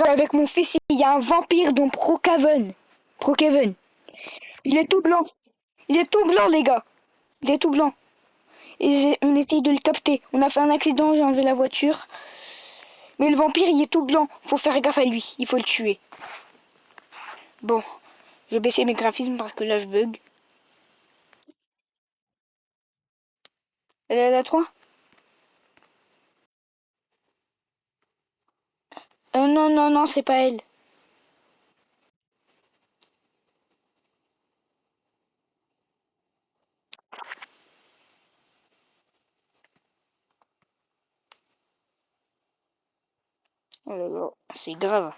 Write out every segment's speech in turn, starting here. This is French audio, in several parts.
Avec mon fils, il y a un vampire dont Brookhaven. Brookhaven. Il est tout blanc. Il est tout blanc, les gars. Il est tout blanc. Et on essaye de le capter. On a fait un accident, j'ai enlevé la voiture. Mais le vampire, il est tout blanc. Faut faire gaffe à lui. Il faut le tuer. Bon. Je vais baisser mes graphismes parce que là, je bug. Elle est à la 3. Non, non, non, c'est pas elle. Oh là là, c'est grave.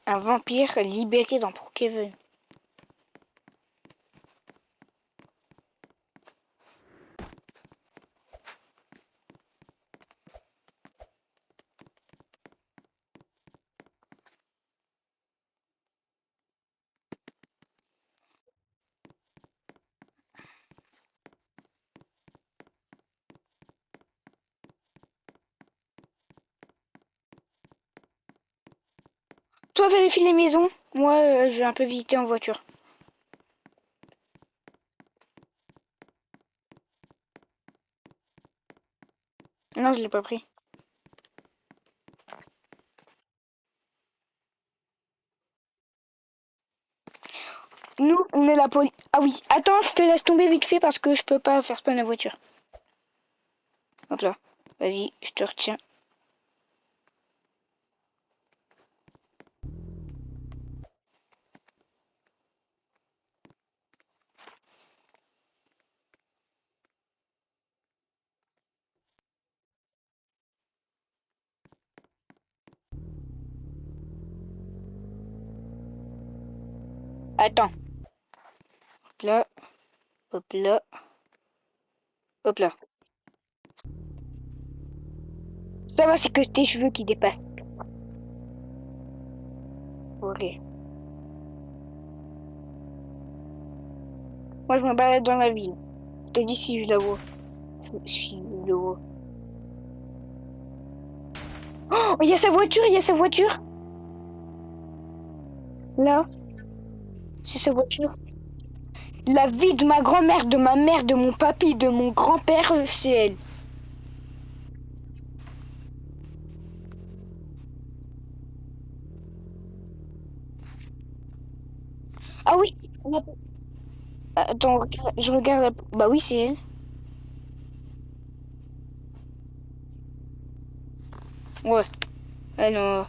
Un vampire libéré dans Brookhaven. Toi, vérifie les maisons. Moi, je vais un peu visiter en voiture. Non, je l'ai pas pris. Nous, on est la police. Ah oui, attends, je te laisse tomber vite fait parce que je peux pas faire spawn la voiture. Hop là. Vas-y, je te retiens. Attends. Hop là. Hop là. Hop là. Ça va, c'est que tes cheveux qui dépassent. Ok. Moi, je me balade dans la ville. Je te dis si je la vois. Si je le vois. Oh, il y a sa voiture, il y a sa voiture. Là, c'est sa voiture. La vie de ma grand-mère, de ma mère, de mon papy, de mon grand-père, c'est elle. Ah oui. Attends, je regarde. Bah oui, c'est elle. Ouais. Ah non.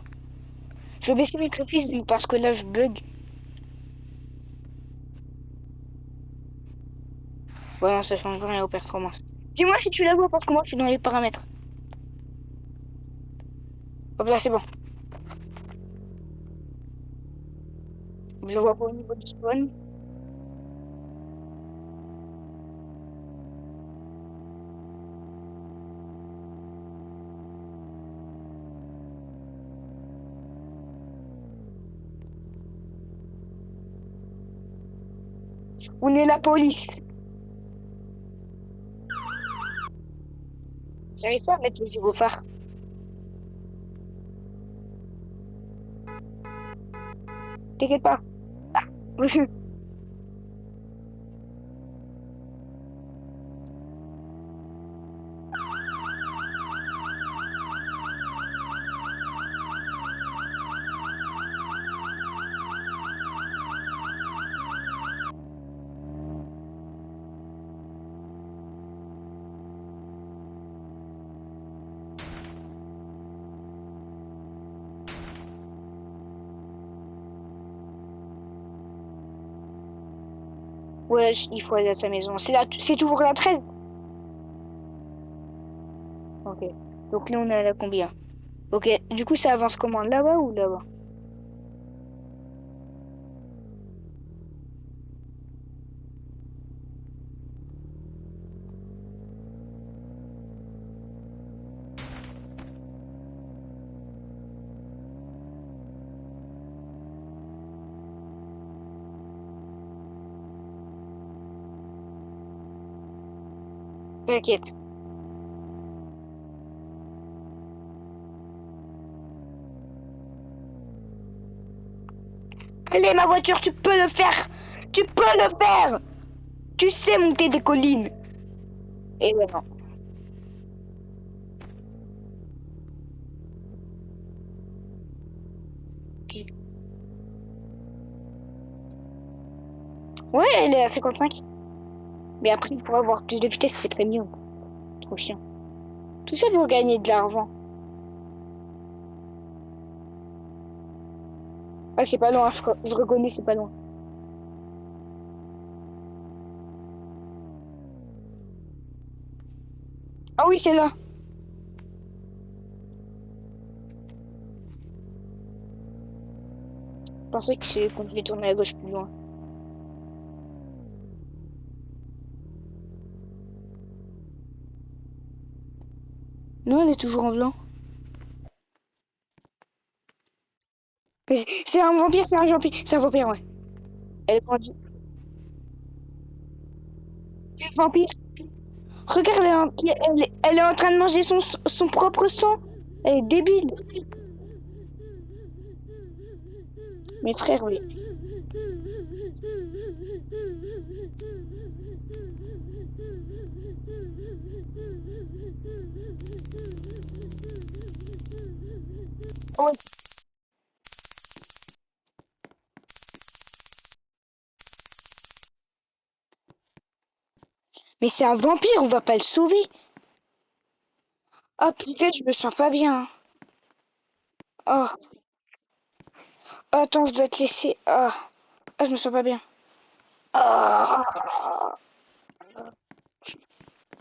Je vais baisser mes graphismes parce que là, je bug. Ouais, non, ça change rien aux performances. Dis-moi si tu la vois parce que moi, je suis dans les paramètres. Hop là, c'est bon. Je vois pas au niveau du spawn. On est la police. J'arrive pas à mettre les gyrophares. T'inquiète pas. Ouais, il faut aller à sa maison. C'est toujours la 13. Ok. Donc là, on est à la combien? Ok. Du coup, ça avance comment? Là-bas ou là-bas? T'inquiète. Allez, ma voiture, tu peux le faire. Tu peux le faire. Tu sais monter des collines. Et voilà. Ouais, elle est à 55. Mais après, il faut avoir plus de vitesse, c'est premium. Trop chiant. Tout ça pour gagner de l'argent. Ah, c'est pas loin, je reconnais, c'est pas loin. Ah oui, c'est là. Je pensais que c'est qu'on devait tourner à gauche plus loin. Non, elle est toujours en blanc. Mais c'est un vampire, c'est un vampire. C'est un vampire, ouais. Elle est grandie. C'est un vampire. Regarde, elle est en train de manger son propre sang. Elle est débile. Mes frères, oui. Ouais. Mais c'est un vampire, on va pas le sauver. Ah putain, je me sens pas bien. Oh, attends, je dois te laisser. Je me sens pas bien. Ah,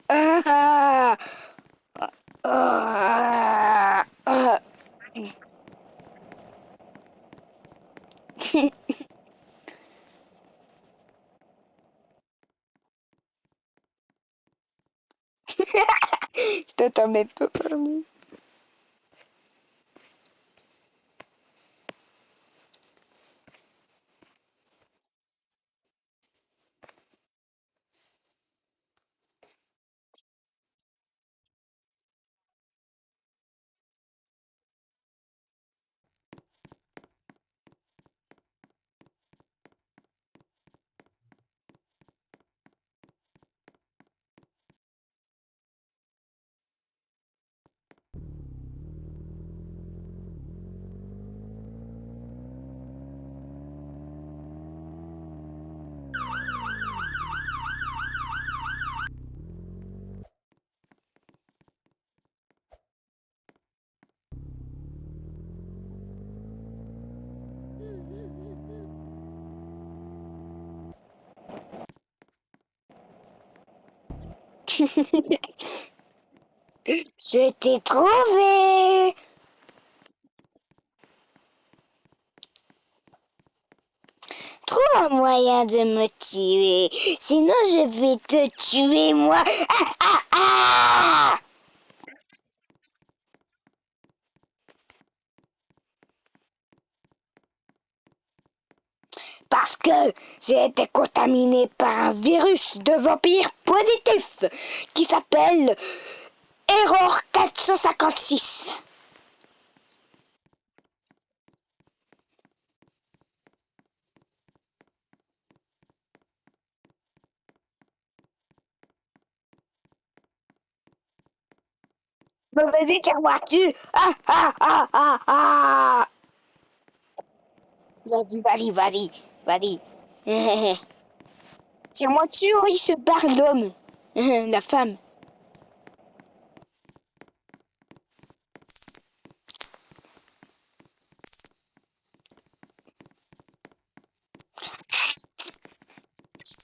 ah, ah, ah. Je t'en même pas parlé. Je t'ai trouvé. Trouve un moyen de me tuer. Sinon, je vais te tuer, moi. Ah. Parce que j'ai été contaminé par un virus de vampire positif qui s'appelle Error 456. Bon, vas-y, tire-moi dessus. Ah. Vas-y. Tire-moi dessus ou il se barre l'homme. La femme.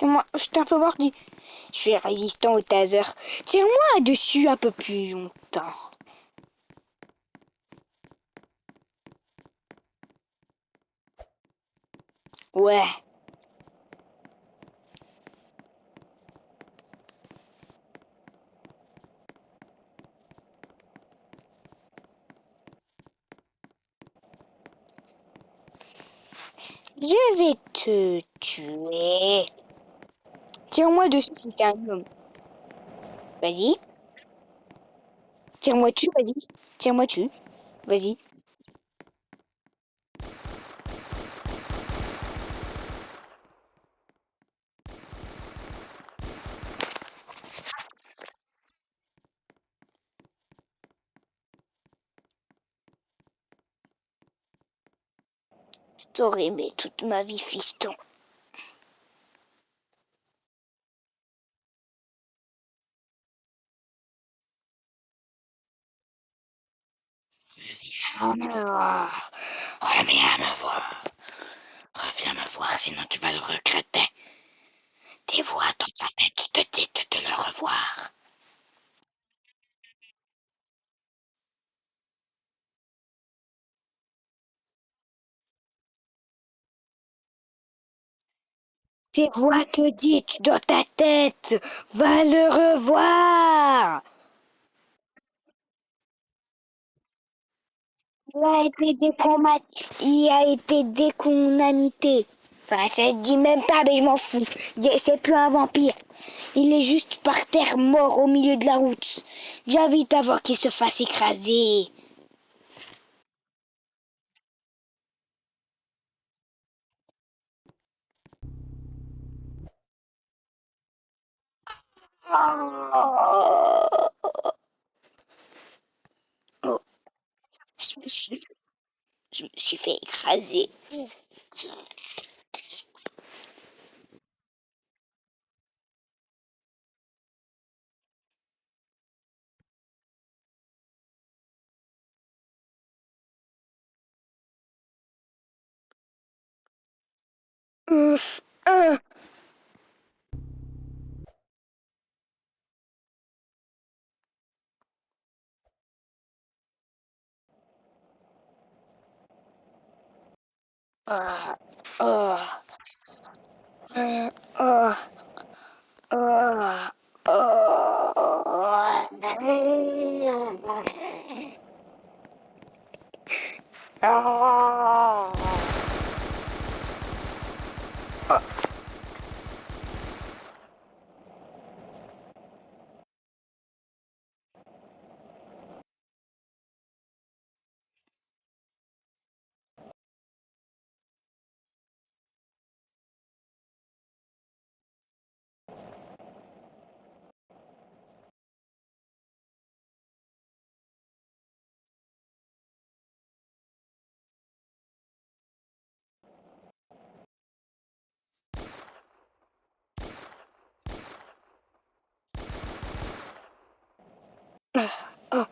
Moi, je suis un peu mordu. Je suis résistant au taser. Tire-moi dessus un peu plus longtemps. Ouais. Je vais te tuer. Tire-moi dessus si t'es un homme. Vas-y. Tire-moi dessus, vas-y. Tire-moi dessus. Vas-y. Je t'aurais aimé toute ma vie, fiston. Viens me voir. Reviens me voir. Reviens me voir, sinon tu vas le regretter. Tes voix dans ta tête, tu te dis de le revoir. Tes voix te disent dans ta tête, va le revoir. Il a été déconnamité. Enfin, ça se dit même pas, mais je m'en fous. C'est plus un vampire. Il est juste par terre mort au milieu de la route. Viens vite avant qu'il se fasse écraser. Oh, oh, je me suis, je me suis fait écraser. Ouf, ah, oh, oh, oh, oh. Ah. Oh,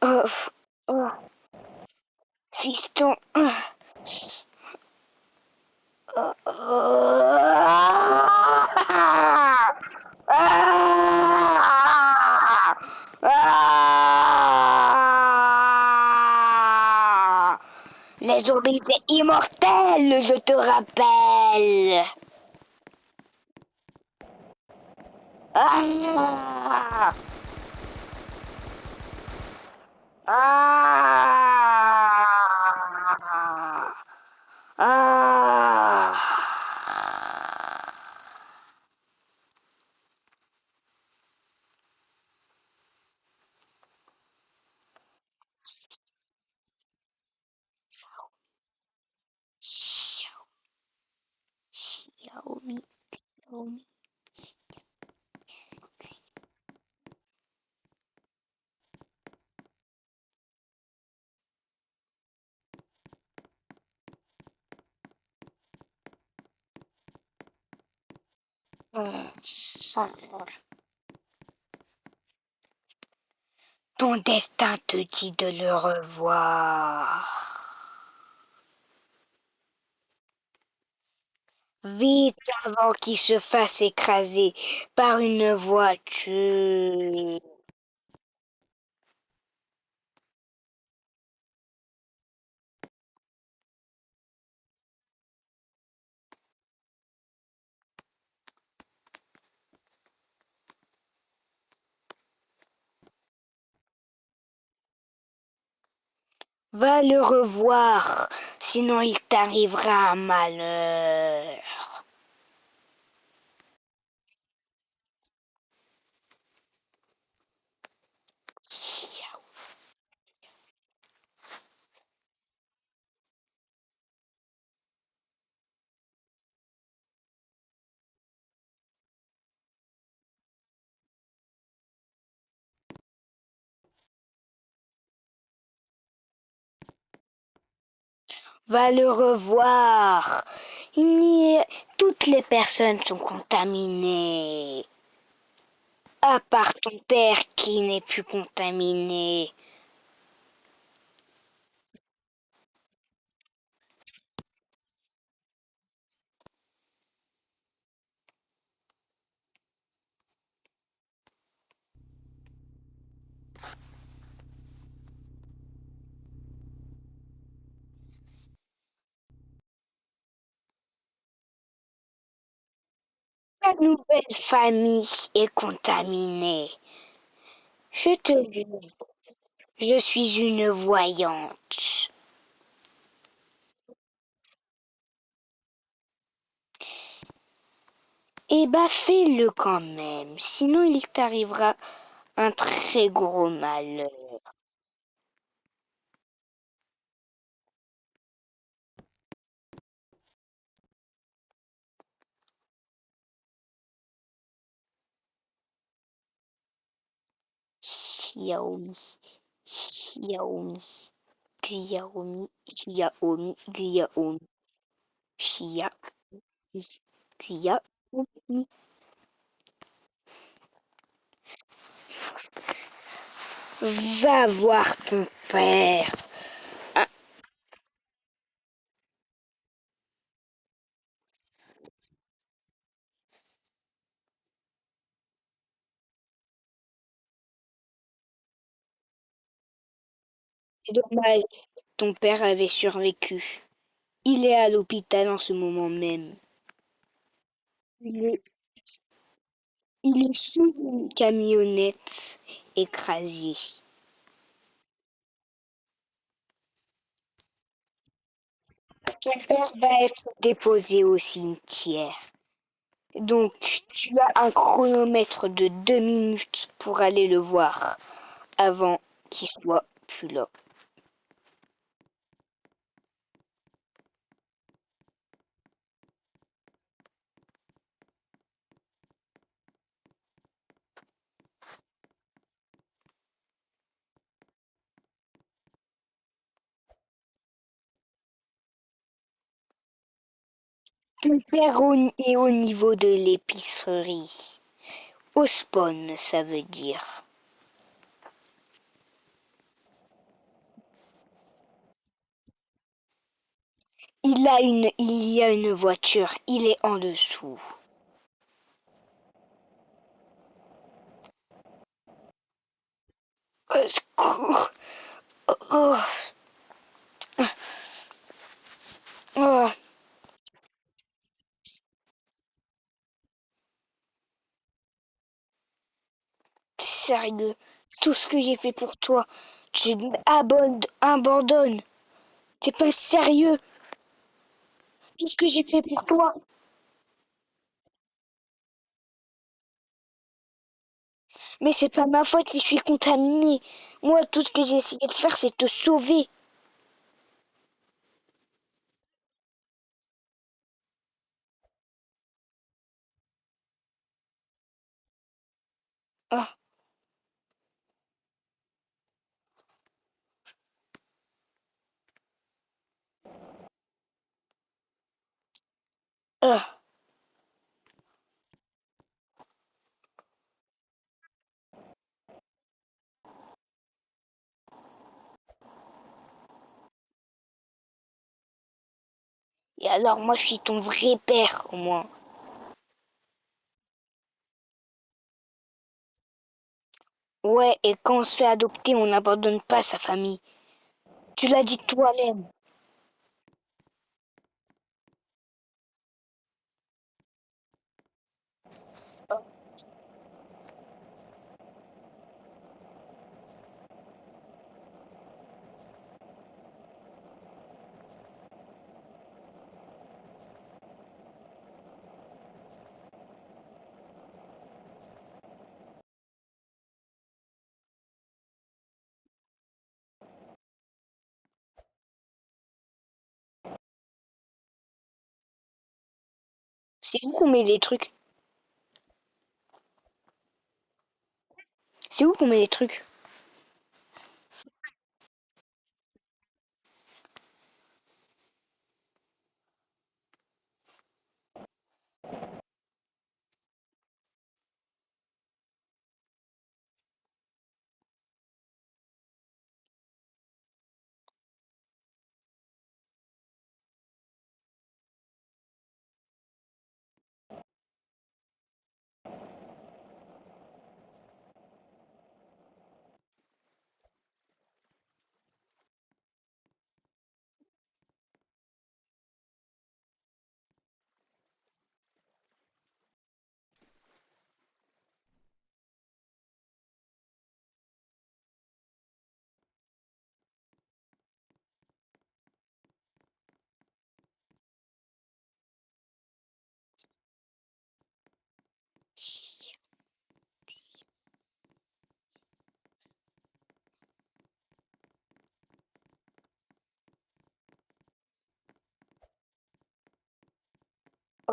oh, oh, fiston. Ah. Ah. Ah. Les zombies, c'est immortel, je te rappelle. Ah. Ah. Ah. Xiao- Xiaomi, Xiaomi. Ton destin te dit de le revoir. Vite avant qu'il se fasse écraser par une voiture. Va le revoir, sinon il t'arrivera un malheur. Va le revoir. Il n'y est... Toutes les personnes sont contaminées. À part ton père qui n'est plus contaminé. Ta nouvelle famille est contaminée. Je te dis, je suis une voyante. Eh ben, fais-le quand même, sinon il t'arrivera un très gros malheur. Xiaomi, Xiaomi, Xiaomi, Xiaomi, Xiaomi, Xiaomi, Xiaomi. Va voir ton père. Ah, c'est dommage. Ton père avait survécu. Il est à l'hôpital en ce moment même. Il est, il est sous une camionnette écrasée. Ton père va être déposé au cimetière. Donc, tu as un chronomètre de 2 minutes pour aller le voir avant qu'il soit plus là. Ton père est au niveau de l'épicerie. Au spawn, ça veut dire. Il y a une voiture. Il est en dessous. Au secours. Oh, oh, sérieux. Tout ce que j'ai fait pour toi, tu abandonnes. C'est pas sérieux. Tout ce que j'ai fait pour toi. Mais c'est pas ma faute si je suis contaminée. Moi, tout ce que j'ai essayé de faire, c'est te sauver. Ah, ah. Et alors, moi, je suis ton vrai père, au moins. Ouais, et quand on se fait adopter, on n'abandonne pas sa famille. Tu l'as dit toi-même. C'est où qu'on met les trucs? C'est où qu'on met les trucs?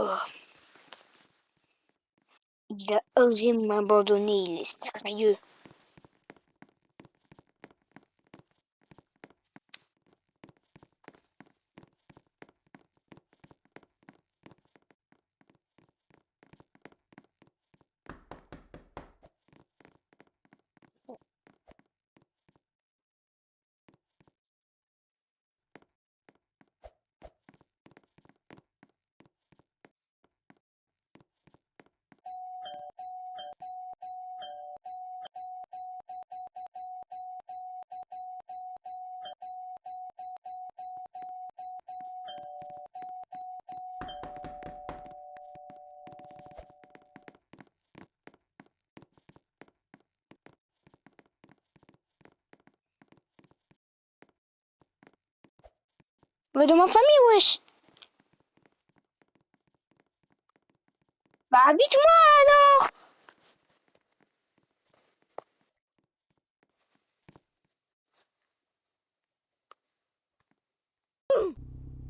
Oh, il a osé m'abandonner, il est sérieux. Va dans ma famille, wesh. Bah, habite-moi alors.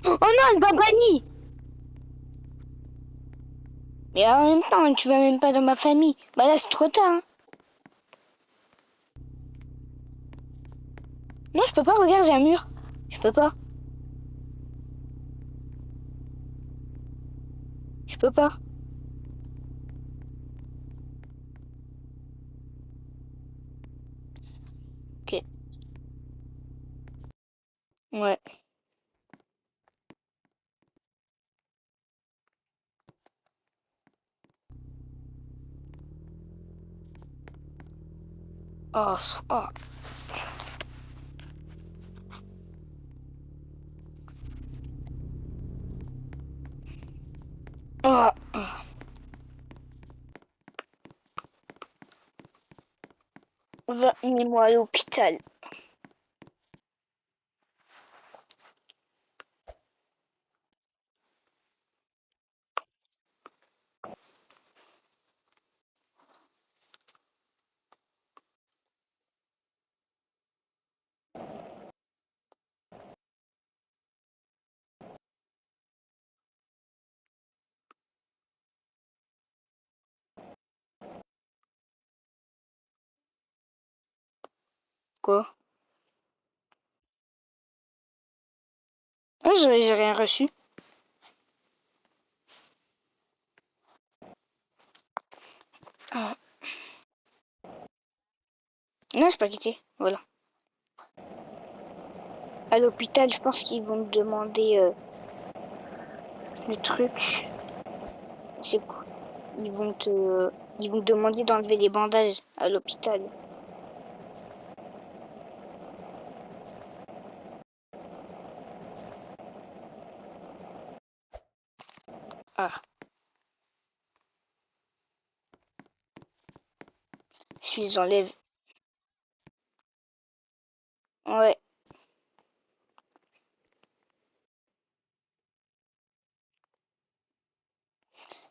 Oh non, elle m'a banni. Mais en même temps, tu vas même pas dans ma famille. Bah là, c'est trop tard, hein. Non, je peux pas, regarde, j'ai un mur. Je peux pas. Je peux pas. Ok. Ouais. Oh, oh. Oh. Va, mets-moi à l'hôpital. Quoi? Oh, j'ai rien reçu. Ah. Non, j'ai pas quitté. Voilà. À l'hôpital, je pense qu'ils vont me demander le truc. C'est quoi? Ils vont te demander d'enlever les bandages à l'hôpital. Ah. S'ils enlèvent. Ouais.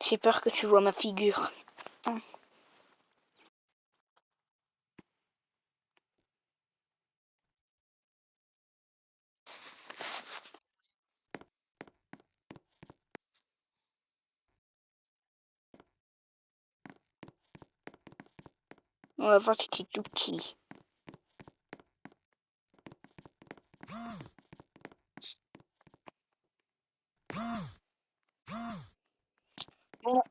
J'ai peur que tu vois ma figure. On va voir que tu es tout petit. Bon,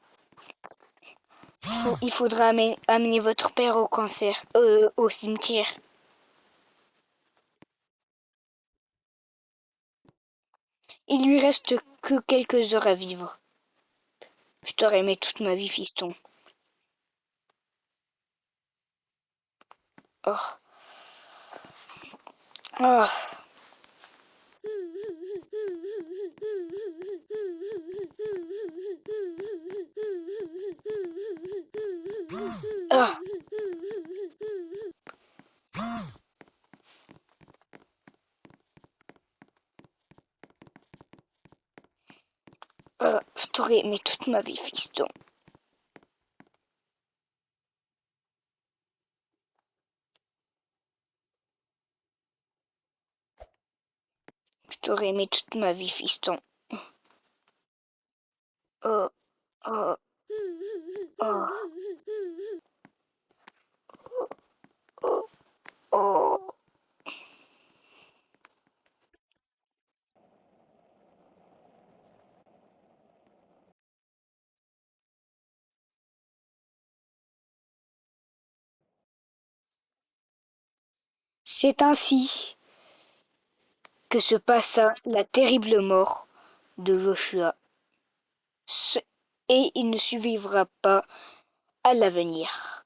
il faudra amener votre père au cancer, au cimetière. Il lui reste que quelques heures à vivre. Je t'aurais aimé toute ma vie, fiston. Oh. Oh. Oh. Je t'aurais aimé toute ma vie, fiston. Je t'aurais aimé toute ma vie, fiston. Oh, oh, oh, oh, oh. C'est ainsi que se passa la terrible mort de Joshua. Et il ne survivra pas à l'avenir.